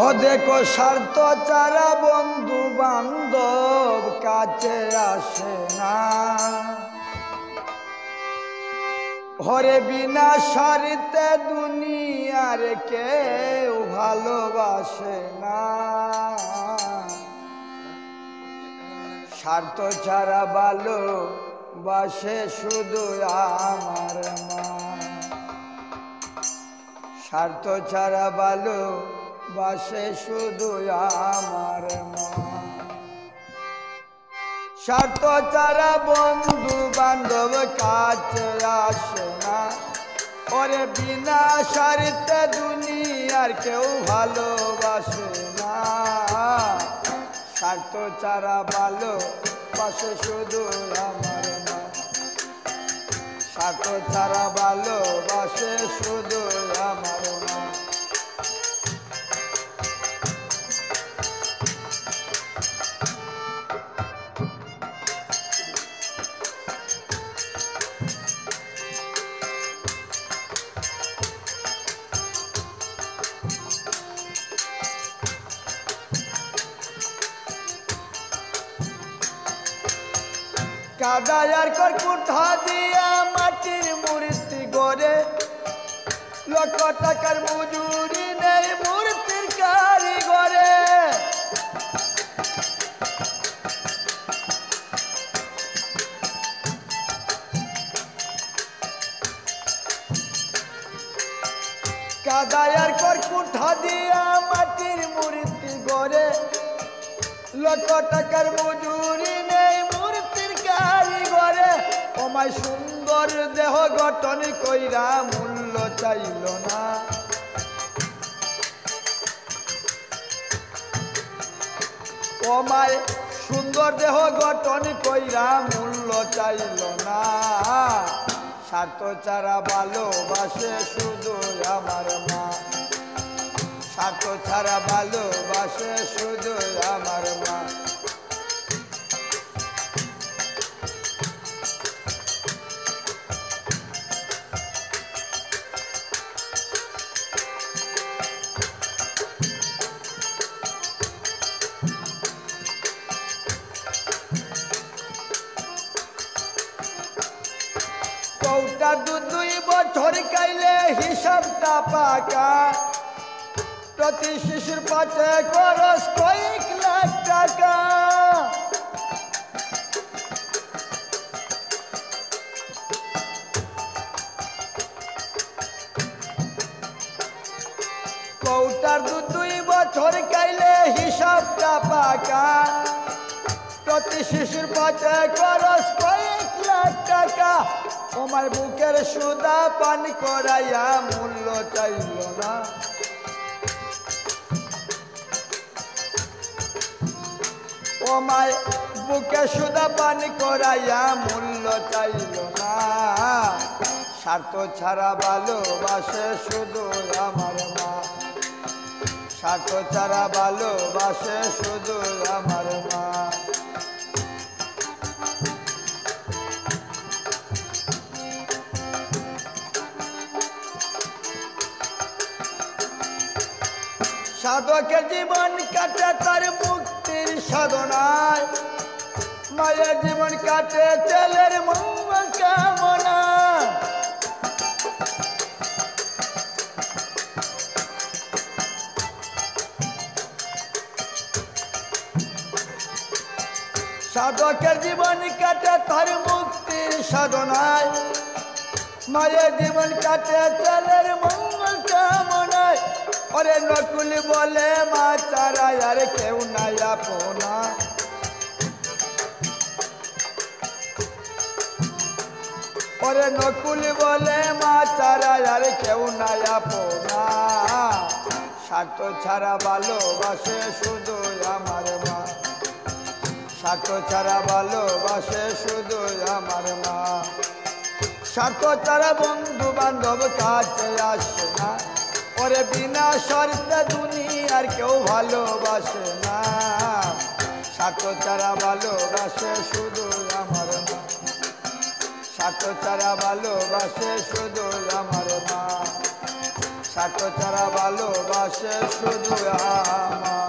ও দেখো স্বার্থ ছাড়া বন্ধু বান্ধব কাছে আসে না, হরে বিনা স্বার্থে দুনিয়ার কেউ ভালোবাসে না। স্বার্থ ছাড়া ভালোবাসে শুধু আমার মা, স্বার্থ ছাড়া ভালোবাসে শুধু আমার মা। স্বার্থ ছাড়া বন্ধু বান্ধব কাছে আসে না, ওরে বিনা স্বার্থে দুনিয়ার কেউ ভালোবাসে না। স্বার্থ ছাড়া ভালোবাসে শুধু আমার মা, স্বার্থ ছাড়া ভালোবাসে শুধু আমার মা। কাদায়ার কর কুঠা দিয়া মাটির মূর্তি গড়ে, লক্ষ টাকার মজুরি নেই মূর্তির কারিগরে। কাদায়ার কর কুঠা দিয়া মাটির মূর্তি গড়ে, লক্ষ টাকার মজুরি নেই মূর্তির কারিগরে। ওমায় সুন্দর দেহ গঠন কইরা মূল্য চাইল না, ওমায় সুন্দর দেহ গঠন কইরা মূল্য চাইল না। স্বার্থ ছাড়া ভালোবাসে শুধু আমার মা, স্বার্থ ছাড়া ভালোবাসে শুধু আমার মা। কৌটা দুই বছর খাইলে হিসাবটা পাকা, প্রতি শিশুর পাশে খরচ কয়েক লাখ টাকা। কৌটার দুই বছর খাইলে হিসাবটা পাকা, প্রতি শিশুর পাশে খরচ কয়েক লাখ টাকা। ওমার বুকের সুদা পান করাইয়া মূল্য চাইল না, ওমায় বুকে সুদা পান করাইয়া মূল্য চাইল না। স্বার্থ ছাড়া ভালোবাসে শুধু আমার মা, স্বার্থ ছাড়া ভালোবাসে শুধু আমার মা। সাধকের জীবন কাটে তার মুক্তির সাধনায়, মায়ের জীবন কাটে ছেলের মঙ্গল কামনা। সাধকের জীবন কাটে তার মুক্তির সাধনায়, মায়ের জীবন কাটে ছেলের মঙ্গল কামনায়। ওরে নকুল বলে মা ছাড়া আর কেউ নাই আপনা, ওরে নকুল বলে মা ছাড়া আর কেউ নাই আপনা। স্বার্থ ছাড়া ভালোবাসে শুধু আমার মা, স্বার্থ ছাড়া ভালোবাসে শুধু আমার মা। স্বার্থ ছাড়া বন্ধু বান্ধব কাছে আসে না, ওরে বিনা স্বার্থে দুনিয়ার কেউ ভালোবাসে না। স্বার্থ ছাড়া ভালোবাসে শুধু আমার মা, স্বার্থ ছাড়া ভালোবাসে শুধু আমার মা। স্বার্থ ছাড়া ভালোবাসে বসে শুধু আমার